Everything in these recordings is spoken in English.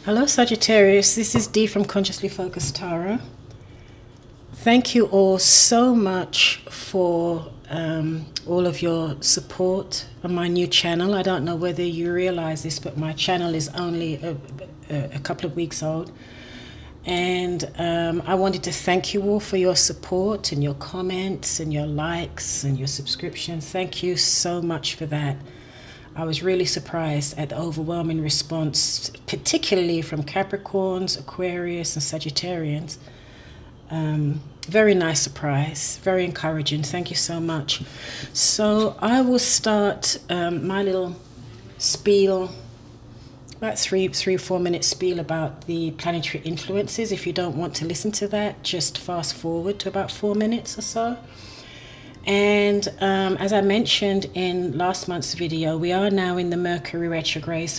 Hello Sagittarius, this is Dee from Consciously Focused Tarot. Thank you all so much for all of your support on my new channel. I don't know whether you realize this, but my channel is only a couple of weeks old. And I wanted to thank you all for your support and your comments and your likes and your subscriptions. Thank you so much for that. I was really surprised at the overwhelming response, particularly from Capricorns, Aquarius, and Sagittarians. Very nice surprise, very encouraging. Thank you so much. So I will start my little spiel, about three or 4 minute spiel about the planetary influences. If you don't want to listen to that, just fast forward to about 4 minutes or so. And as I mentioned in last month's video, we are now in the Mercury retrograde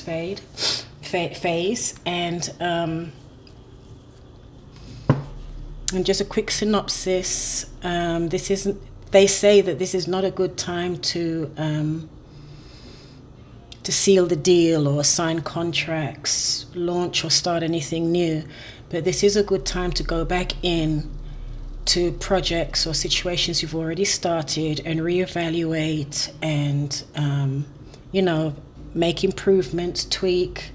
phase, and just a quick synopsis. They say that this is not a good time to seal the deal or sign contracts, launch or start anything new, but this is a good time to go back in to projects or situations you've already started and reevaluate and make improvements, tweak.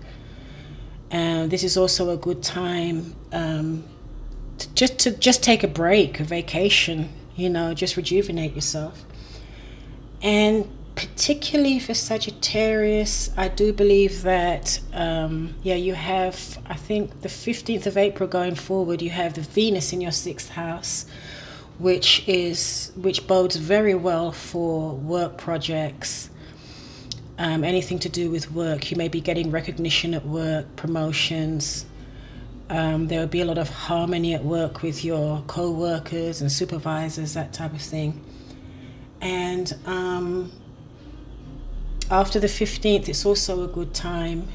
This is also a good time to just take a break, a vacation, just rejuvenate yourself. And particularly for Sagittarius, I do believe that you have, I think the 15th of April going forward, you have the Venus in your 6th house, which bodes very well for work projects, anything to do with work. You may be getting recognition at work, promotions. There will be a lot of harmony at work with your co-workers and supervisors, that type of thing. And after the 15th, it's also a good time,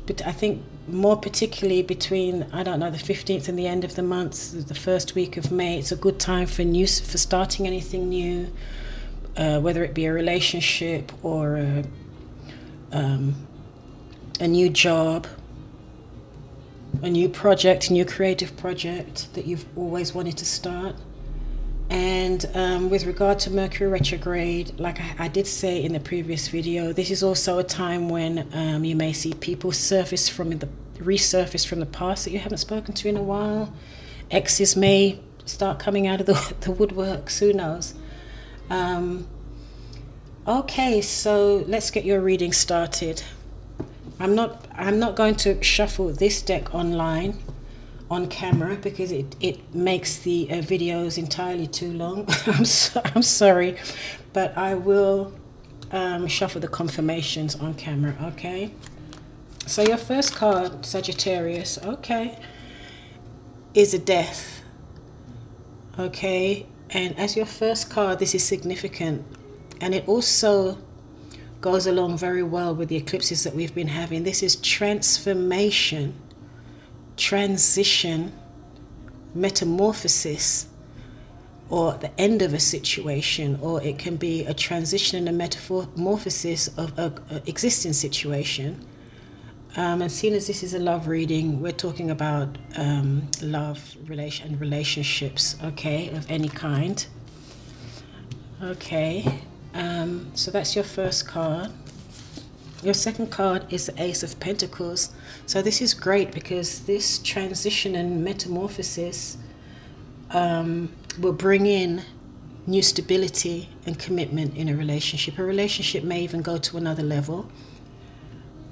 but I think more particularly between, the 15th and the end of the month, the first week of May, it's a good time for starting anything new, whether it be a relationship or a new job, a new project, a new creative project that you've always wanted to start. And with regard to Mercury retrograde, like I did say in the previous video, this is also a time when you may see people resurface from the past that you haven't spoken to in a while. Exes may start coming out of the woodworks, who knows. Okay, so let's get your reading started. I'm not going to shuffle this deck online on camera because it makes the videos entirely too long. I'm sorry, but I will shuffle the confirmations on camera. Okay, so your first card, Sagittarius, okay, is a death. Okay, and as your first card, this is significant, and it also goes along very well with the eclipses that we've been having. This is transformation, transition, metamorphosis, or the end of a situation, or it can be a transition and a metamorphosis of an existing situation. And seeing as this is a love reading, we're talking about love, relationships, okay, of any kind. Okay, so that's your first card. Your second card is the Ace of Pentacles. So this is great because this transition and metamorphosis will bring in new stability and commitment in a relationship. A relationship may even go to another level.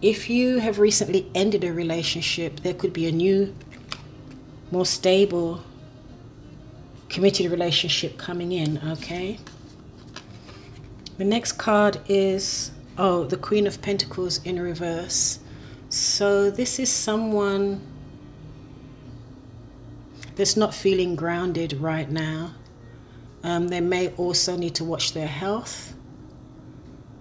If you have recently ended a relationship, there could be a new, more stable, committed relationship coming in, okay? The next card is the Queen of Pentacles in reverse. So this is someone that's not feeling grounded right now. They may also need to watch their health.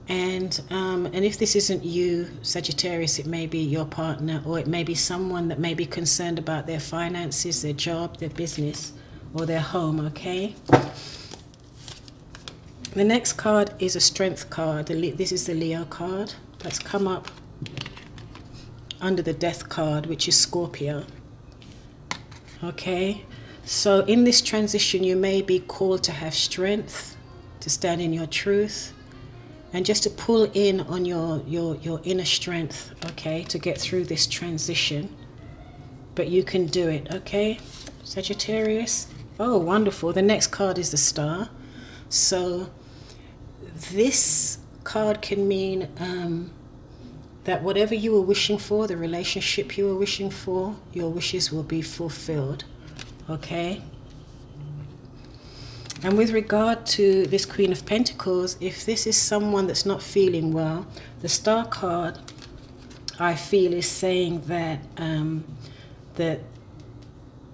And if this isn't you, Sagittarius, it may be your partner, or it may be someone that may be concerned about their finances, their job, their business, or their home, okay? The next card is a Strength card. This is the Leo card that's come up under the Death card, which is Scorpio. Okay, so in this transition, you may be called to have strength, to stand in your truth, and just to pull in on your inner strength, okay, to get through this transition. But you can do it, okay, Sagittarius? Oh, wonderful. The next card is the Star. So this card can mean that whatever you were wishing for, the relationship you were wishing for, your wishes will be fulfilled, okay? And with regard to this Queen of Pentacles, if this is someone that's not feeling well, the Star card, I feel, is saying that that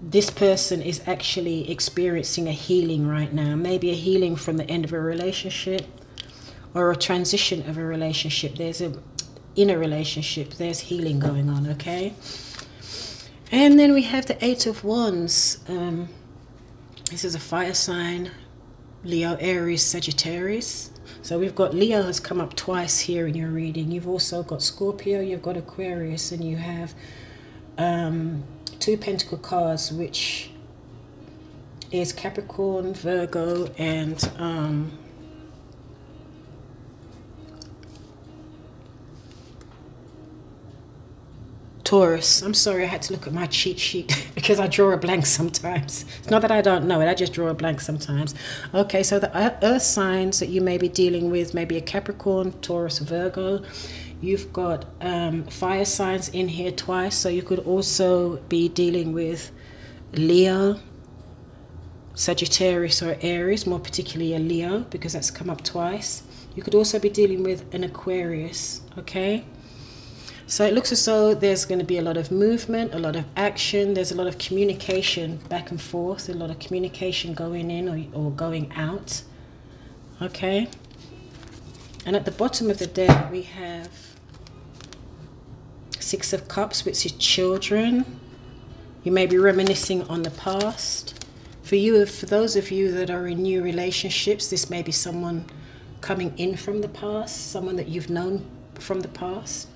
this person is actually experiencing a healing right now. Maybe a healing from the end of a relationship or a transition of a relationship. In a relationship, there's healing going on, okay? And then we have the Eight of Wands. This is a fire sign, Leo, Aries, Sagittarius. So we've got Leo has come up twice here in your reading. You've also got Scorpio, you've got Aquarius, and you have two Pentacle cards, which is Capricorn, Virgo, and Taurus. I'm sorry, I had to look at my cheat sheet because I draw a blank sometimes. It's not that I don't know it, I just draw a blank sometimes. Okay, so the earth signs that you may be dealing with may be a Capricorn, Taurus, Virgo. You've got fire signs in here twice, so you could also be dealing with Leo, Sagittarius, or Aries, more particularly a Leo, because that's come up twice. You could also be dealing with an Aquarius, okay? So it looks as though there's going to be a lot of movement, a lot of action. There's a lot of communication back and forth, a lot of communication going in or going out. Okay. And at the bottom of the deck, we have Six of Cups, which is children. You may be reminiscing on the past. For those of you that are in new relationships, this may be someone coming in from the past, someone that you've known from the past.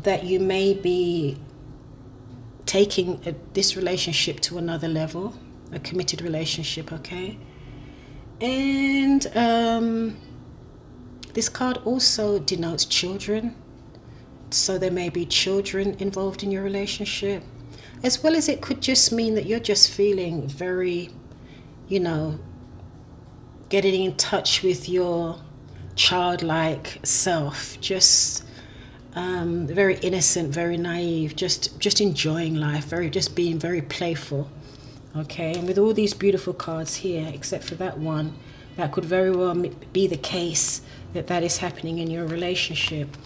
That you may be taking this relationship to another level, a committed relationship, okay? And this card also denotes children, so there may be children involved in your relationship, as well as it could just mean that you're just feeling very, you know, getting in touch with your childlike self, just very innocent, very naive, just enjoying life, just being very playful, okay? And with all these beautiful cards here, except for that one, that could very well be the case that is happening in your relationship.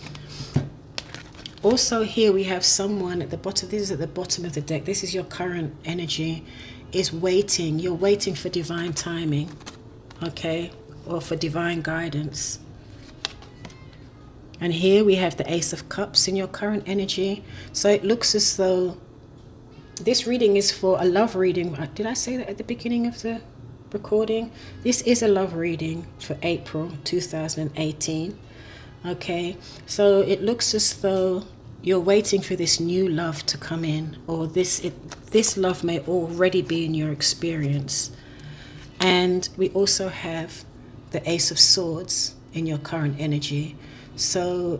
Also here we have someone at the bottom. This is at the bottom of the deck. This is your current energy, is waiting. You're waiting for divine timing, okay, or for divine guidance. And here we have the Ace of Cups in your current energy. So it looks as though this reading is for a love reading. Did I say that at the beginning of the recording? This is a love reading for April 2018. Okay, so it looks as though you're waiting for this new love to come in, or this love may already be in your experience. And we also have the Ace of Swords in your current energy. So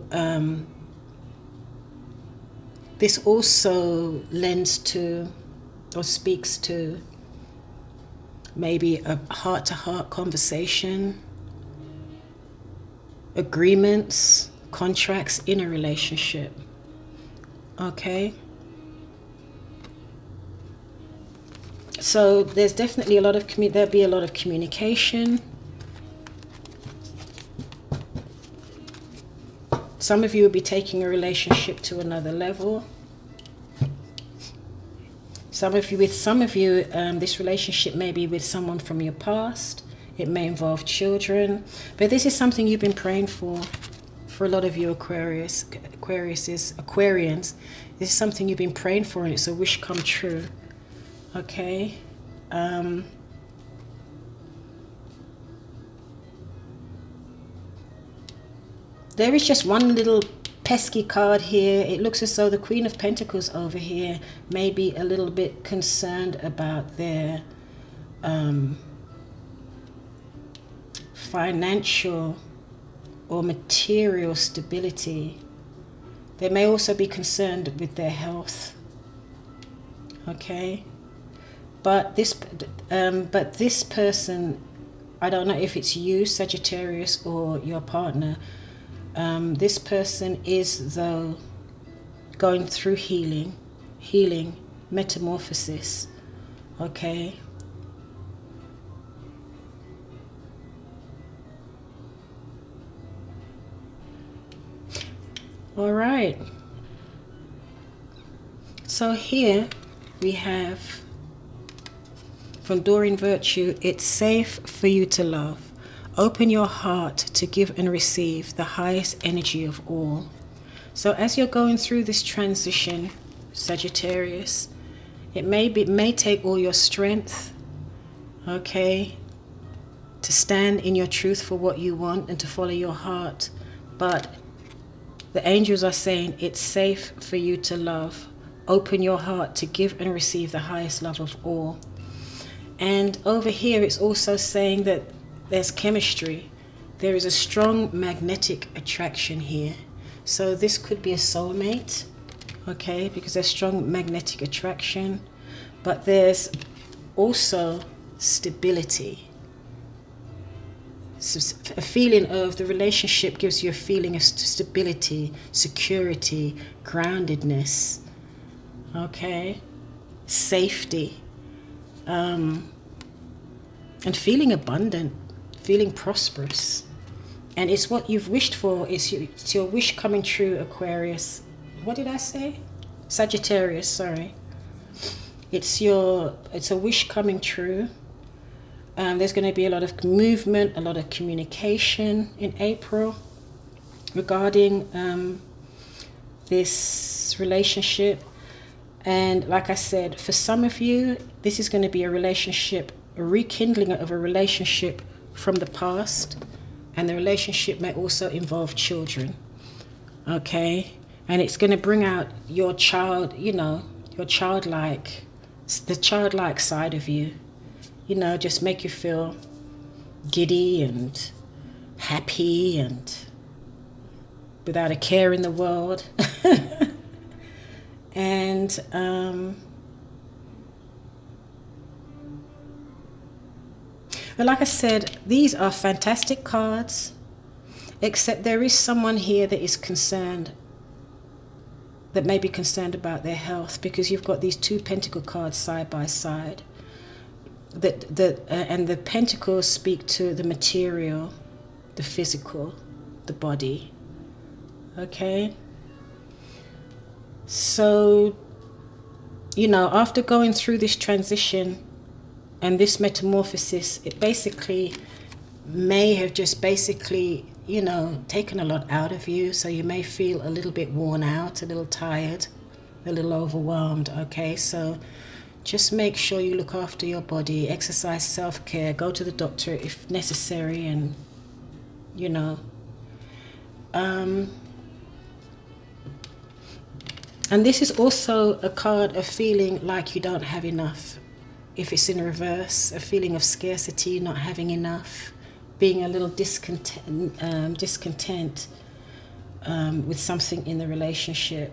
this also lends to or speaks to maybe a heart-to-heart conversation, agreements, contracts in a relationship, okay? So there's definitely there'll be a lot of communication. Some of you will be taking a relationship to another level. With some of you, this relationship may be with someone from your past. It may involve children, but this is something you've been praying for a lot of you Aquarians. This is something you've been praying for, and it's a wish come true, okay? there is just one little pesky card here. It looks as though the Queen of Pentacles over here may be a little bit concerned about their financial or material stability. They may also be concerned with their health. Okay, but this person, I don't know if it's you, Sagittarius, or your partner. This person is, though, going through healing, metamorphosis. Okay. All right. So here we have from Doreen Virtue, it's safe for you to love. Open your heart to give and receive the highest energy of all. So as you're going through this transition, Sagittarius, it may take all your strength, okay, to stand in your truth for what you want and to follow your heart. But the angels are saying it's safe for you to love. Open your heart to give and receive the highest love of all. And over here it's also saying that there's chemistry. There is a strong magnetic attraction here. So this could be a soulmate, okay, because there's strong magnetic attraction. But there's also stability. A feeling of the relationship gives you a feeling of stability, security, groundedness, okay, safety, and feeling abundant, feeling prosperous. And it's what you've wished for. It's your wish coming true, Aquarius. What did I say? Sagittarius, sorry. It's a wish coming true. There's going to be a lot of movement, a lot of communication in April regarding this relationship. And like I said, for some of you, this is going to be a relationship, a rekindling of a relationship from the past. And the relationship may also involve children, okay? And it's going to bring out your child, you know, the childlike side of you. You know, just make you feel giddy and happy and without a care in the world. And but like I said, these are fantastic cards, except there is someone here that is concerned, that may be concerned about their health, because you've got these two pentacle cards side by side. And the pentacles speak to the material, the physical, the body. Okay? So, you know, after going through this transition and this metamorphosis, it basically may have just basically, you know, taken a lot out of you. So you may feel a little bit worn out, a little tired, a little overwhelmed. Okay? So just make sure you look after your body, exercise self-care, go to the doctor if necessary, and, you know. And this is also a card of feeling like you don't have enough. If it's in reverse, a feeling of scarcity, not having enough, being a little discontent with something in the relationship.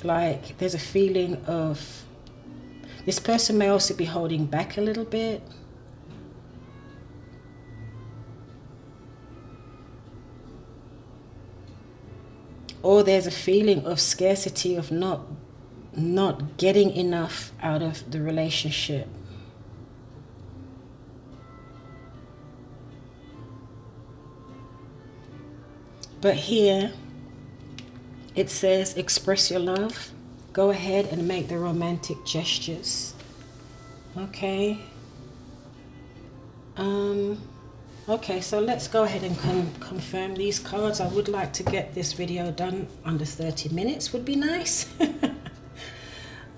Like there's a feeling of, this person may also be holding back a little bit. Or there's a feeling of scarcity, of not getting enough out of the relationship. But here it says, express your love. Go ahead and make the romantic gestures. Okay. Okay, so let's go ahead and confirm these cards. I would like to get this video done under 30 minutes, would be nice.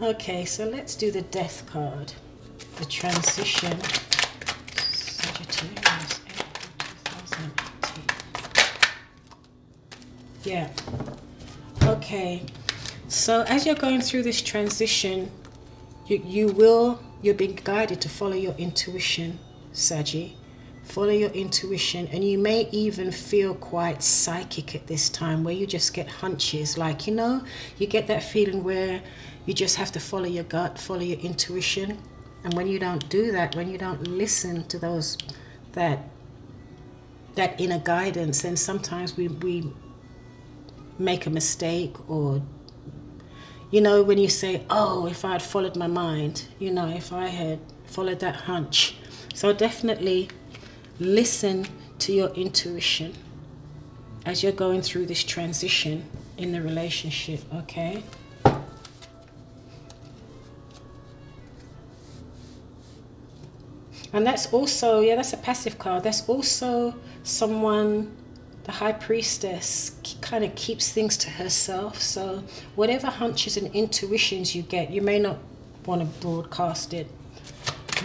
Okay, so let's do the death card. The transition. Sagittarius. Yeah. Okay. So as you're going through this transition, you're being guided to follow your intuition, Saggy. Follow your intuition, and you may even feel quite psychic at this time, where you just get hunches, like, you know, you get that feeling where you just have to follow your gut, follow your intuition. And when you don't do that, when you don't listen to those that inner guidance, then sometimes we make a mistake. Or, you know, when you say, oh, if I had followed my mind, you know, if I had followed that hunch. So definitely listen to your intuition as you're going through this transition in the relationship, okay? And that's also, yeah, that's a passive card. That's also someone, the High Priestess, kind of keeps things to herself. So whatever hunches and intuitions you get, you may not want to broadcast it,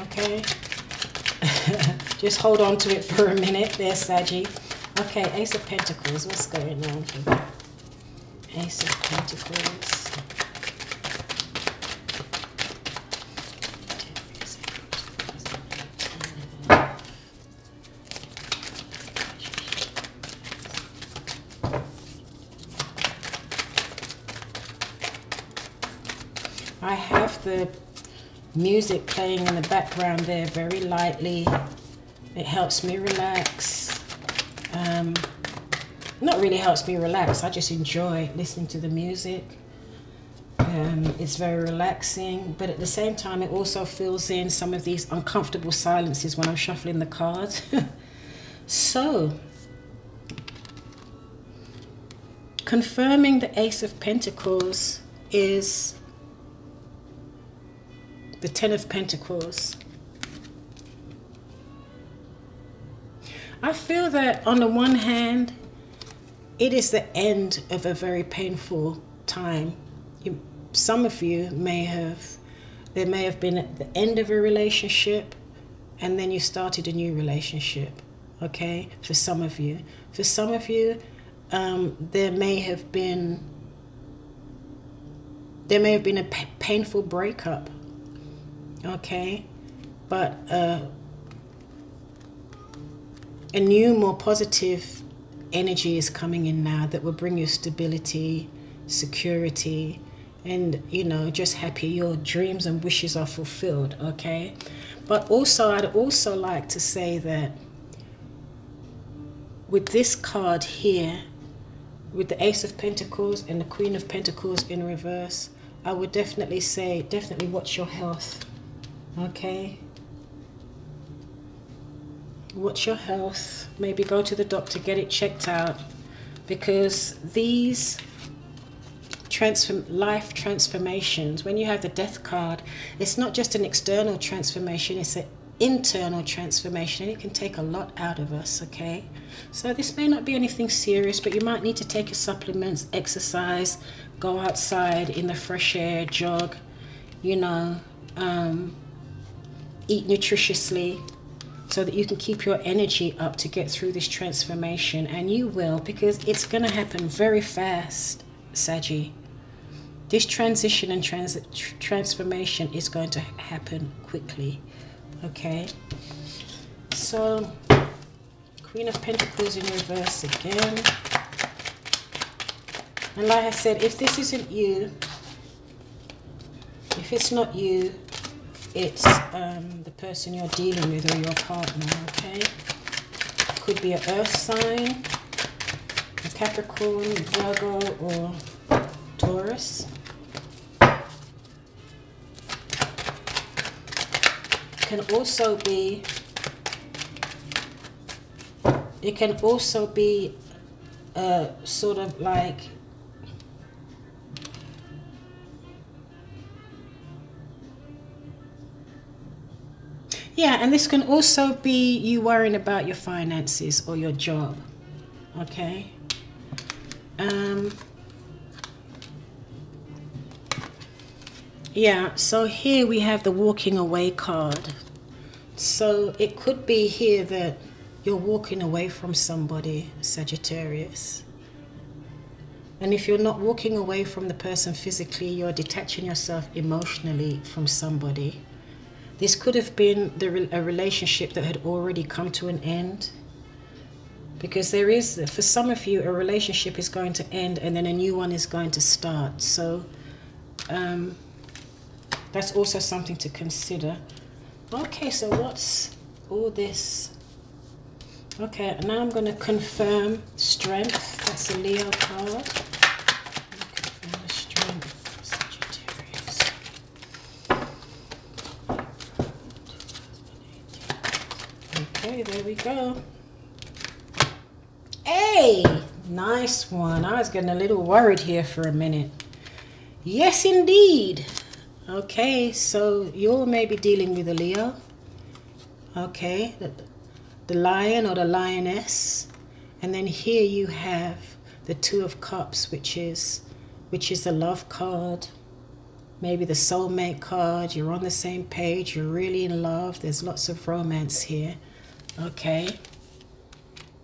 okay? Just hold on to it for a minute there, Saggy. Okay, Ace of Pentacles, what's going on here? Ace of Pentacles. I have the music playing in the background there very lightly. It helps me relax. Not really helps me relax, I just enjoy listening to the music. It's very relaxing, but at the same time it also fills in some of these uncomfortable silences when I'm shuffling the cards. So, confirming the Ace of Pentacles is the Ten of Pentacles. I feel that on the one hand, it is the end of a very painful time. Some of you there may have been at the end of a relationship, and then you started a new relationship, okay? For some of you. For some of you, there may have been a painful breakup, okay? But a new, more positive energy is coming in now that will bring you stability, security, and, you know, just happy your dreams and wishes are fulfilled, okay? But also, I'd also like to say that with this card here, with the Ace of Pentacles and the Queen of Pentacles in reverse, I would definitely say, definitely watch your health, okay? Watch your health. Maybe go to the doctor, get it checked out, because these life transformations, when you have the Death card, it's not just an external transformation, it's an internal transformation, and it can take a lot out of us, okay? So this may not be anything serious, but you might need to take your supplements, exercise, go outside in the fresh air, jog, you know, eat nutritiously, so that you can keep your energy up to get through this transformation. And you will, because it's going to happen very fast, Saggy. This transition and transformation is going to happen quickly, okay? So, Queen of Pentacles in reverse again. And like I said, if this isn't you, if it's not you, it's the person you're dealing with or your partner, okay? Could be an earth sign, a Capricorn, Virgo, or Taurus. It can also be sort of like and this can also be you worrying about your finances or your job, okay? So here we have the walking away card. So it could be here that you're walking away from somebody, Sagittarius. And if you're not walking away from the person physically, you're detaching yourself emotionally from somebody. This could have been a relationship that had already come to an end. Because there is, for some of you, a relationship is going to end and then a new one is going to start. So that's also something to consider. Okay, so what's all this? Okay, now I'm going to confirm strength. That's a Leo card. Confirm the strength, Sagittarius. Okay, there we go. Hey, nice one. I was getting a little worried here for a minute. Yes, indeed. Okay, so you're maybe dealing with a Leo. Okay, the lion or the lioness. And then here you have the Two of Cups, which is the love card. Maybe the soulmate card. You're on the same page. You're really in love. There's lots of romance here. Okay.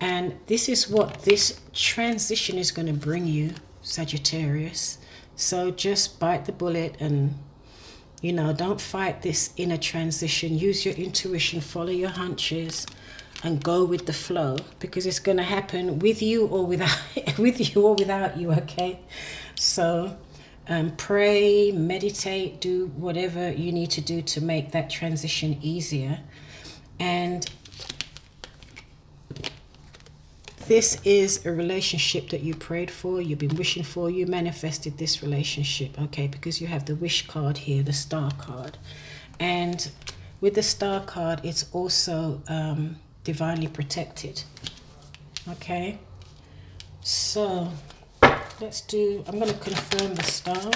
And this is what this transition is going to bring you, Sagittarius. So just bite the bullet and, you know, don't fight this inner transition. Use your intuition, follow your hunches, and go with the flow, because it's going to happen with you or without you, okay? So pray, meditate, do whatever you need to do to make that transition easier. And this is a relationship that you prayed for, you've been wishing for, you manifested this relationship, okay? Because you have the wish card here, the star card. And with the star card, it's also divinely protected, okay? So let's do, I'm going to confirm the star.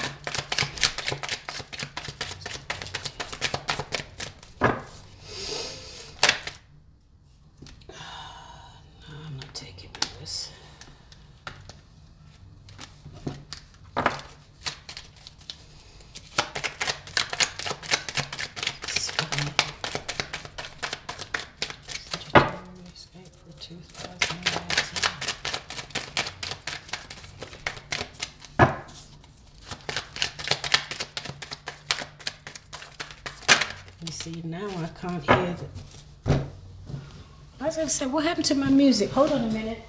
You see, now I can't hear the... I was going to say, what happened to my music? Hold on a minute.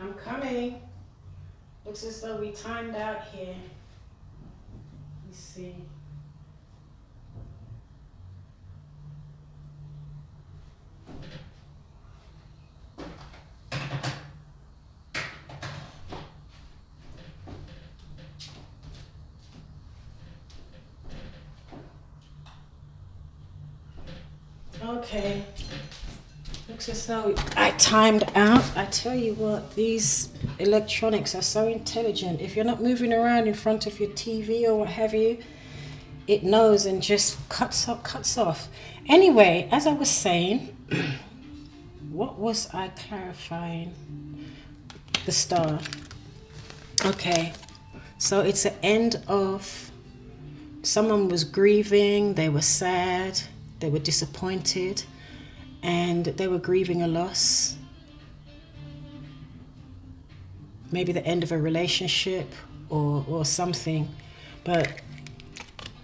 I'm coming. Looks as though we timed out here. Let's see. Okay. Looks as though I timed out. I tell you what, these electronics are so intelligent. If you're not moving around in front of your TV or what have you, it knows and just cuts off. Anyway, as I was saying, what was I clarifying? The star. Okay, so it's the end of, someone was grieving, they were sad, they were disappointed, and they were grieving a loss. Maybe the end of a relationship or something. But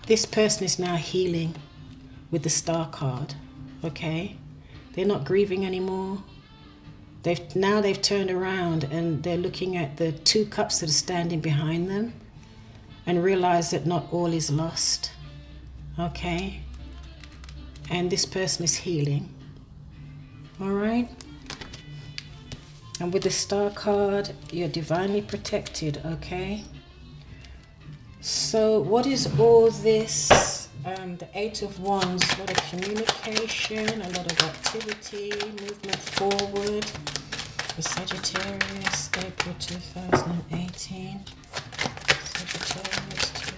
this person is now healing with the star card, okay? They're not grieving anymore. They've turned around and they're looking at the two cups that are standing behind them and realize that not all is lost, okay? And this person is healing. All right, and with the star card, you're divinely protected, okay? So what is all this The Eight of Wands, a lot of communication, a lot of activity, movement forward. For Sagittarius, April 2018. Sagittarius 2018.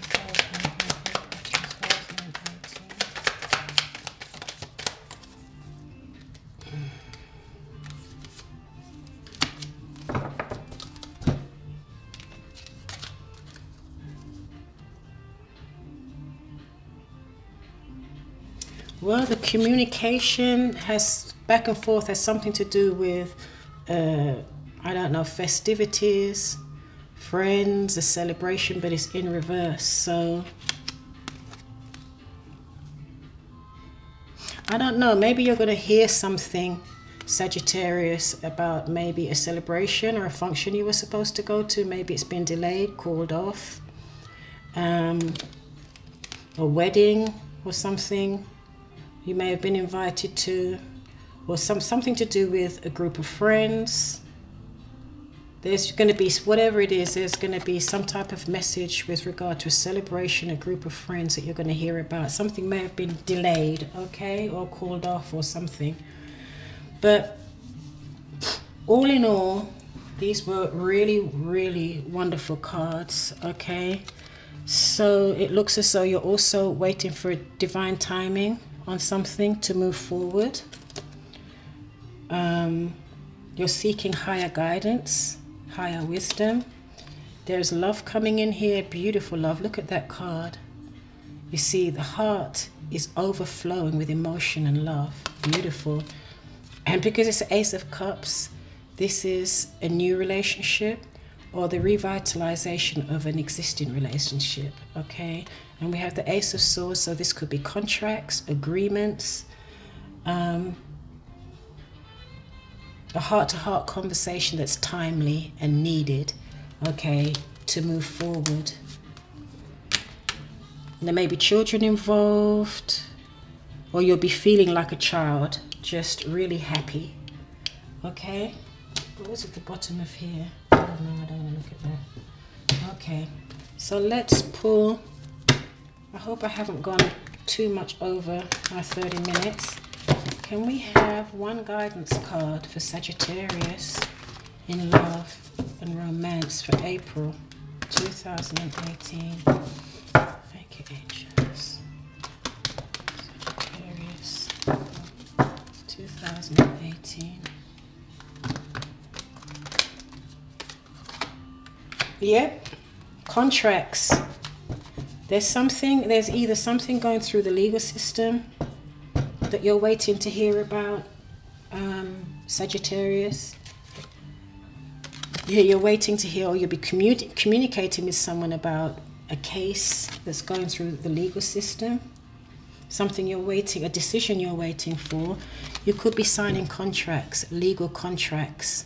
Well, the communication has back and forth has something to do with, I don't know, festivities, friends, a celebration, but it's in reverse. So, I don't know, maybe you're going to hear something, Sagittarius, about maybe a celebration or a function you were supposed to go to. Maybe it's been delayed, called off, a wedding or something you may have been invited to, or something to do with a group of friends. There's going to be, whatever it is, there's going to be some type of message with regard to a celebration, a group of friends that you're going to hear about. Something may have been delayed, okay, or called off or something. But all in all, these were really, really wonderful cards, okay? So it looks as though you're also waiting for divine timing on something to move forward. You're seeking higher guidance, higher wisdom. There's love coming in here, beautiful love. Look at that card. You see the heart is overflowing with emotion and love. Beautiful. And because it's the Ace of Cups, this is a new relationship or the revitalization of an existing relationship, okay? And we have the Ace of Swords, so this could be contracts, agreements, a heart-to-heart conversation that's timely and needed, okay, to move forward. And there may be children involved, or you'll be feeling like a child, just really happy, okay? What was at the bottom of here? Oh no, I don't want to look at that. Okay, so let's pull. I hope I haven't gone too much over my 30 minutes. Can we have one guidance card for Sagittarius in love and romance for April 2018? Thank you, angels. Sagittarius 2018. Yep, contracts. There's either something going through the legal system that you're waiting to hear about, Sagittarius. Yeah, you're waiting to hear, or you'll be communicating with someone about a case that's going through the legal system. Something you're waiting, a decision you're waiting for. You could be signing contracts, legal contracts,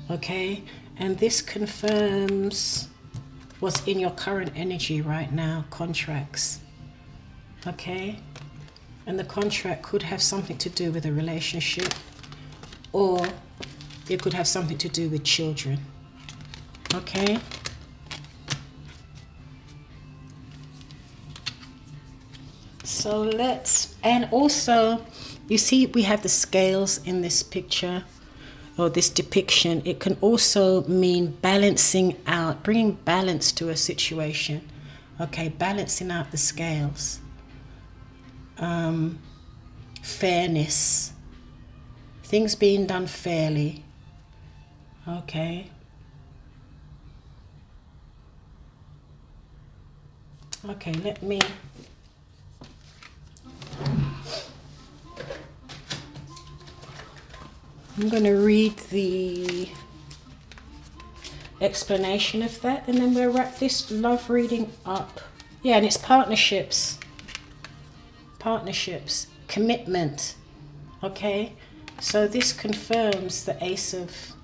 okay? And this confirms what's in your current energy right now, contracts, okay? And the contract could have something to do with a relationship, or it could have something to do with children, okay? So and also, you see we have the scales in this picture, or this depiction. It can also mean balancing out, bringing balance to a situation, okay? Balancing out the scales. Fairness, things being done fairly, okay? Okay, I'm going to read the explanation of that, and then we'll wrap this love reading up. Yeah, and it's partnerships, commitment, okay? So this confirms the Ace of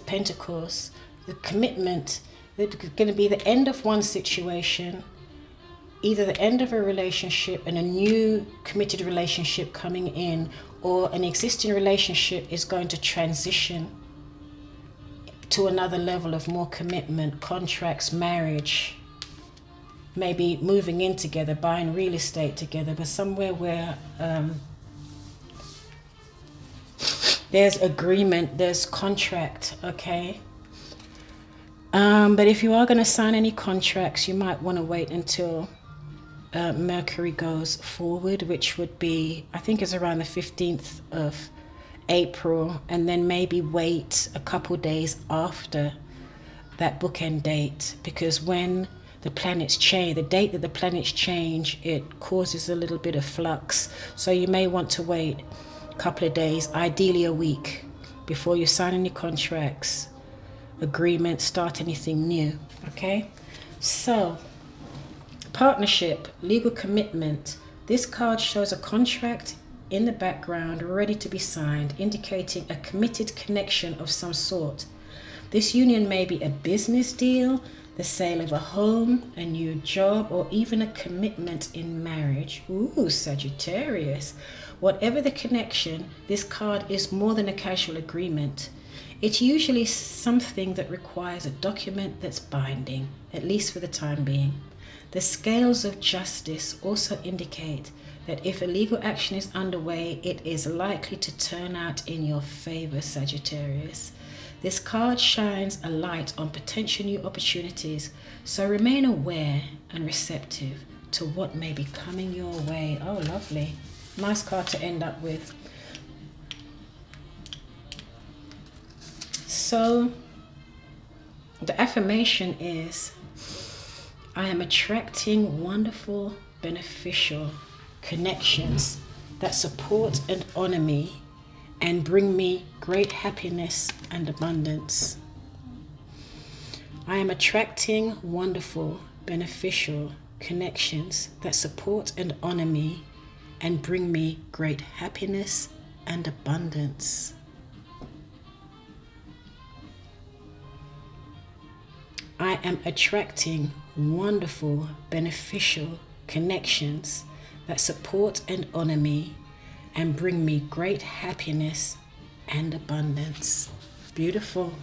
Pentacles, the commitment. It's going to be the end of one situation, either the end of a relationship and a new committed relationship coming in, or an existing relationship is going to transition to another level of more commitment, contracts, marriage, maybe moving in together, buying real estate together, but somewhere where there's agreement, there's contract, okay? But if you are going to sign any contracts, you might want to wait until Mercury goes forward, which would be, I think is around the 15th of April, and then maybe wait a couple days after that bookend date, because when the planets change, the date that the planets change, it causes a little bit of flux. So you may want to wait a couple of days, ideally a week, before you sign any contracts, agreements, start anything new, okay? So, partnership, legal commitment. This card shows a contract in the background ready to be signed, indicating a committed connection of some sort. This union may be a business deal, the sale of a home, a new job, or even a commitment in marriage. Ooh, Sagittarius. Whatever the connection, this card is more than a casual agreement. It's usually something that requires a document that's binding, at least for the time being. The scales of justice also indicate that if a legal action is underway, it is likely to turn out in your favor, Sagittarius. This card shines a light on potential new opportunities, so remain aware and receptive to what may be coming your way. Oh, lovely. Nice card to end up with. So, the affirmation is, I am attracting wonderful, beneficial connections that support and honor me and bring me great happiness and abundance. I am attracting wonderful, beneficial connections that support and honor me and bring me great happiness and abundance. I am attracting wonderful, beneficial connections that support and honor me and bring me great happiness and abundance. Beautiful.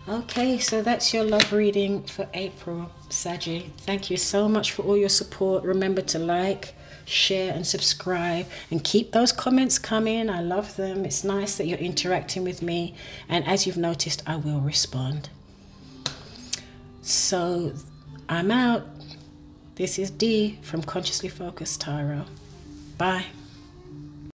Okay, so that's your love reading for April, Saggy. Thank you so much for all your support. Remember to like, share, and subscribe, and keep those comments coming. I love them. It's nice that you're interacting with me, and as you've noticed, I will respond. So I'm out. This is Dee from Consciously Focused Tarot. Bye.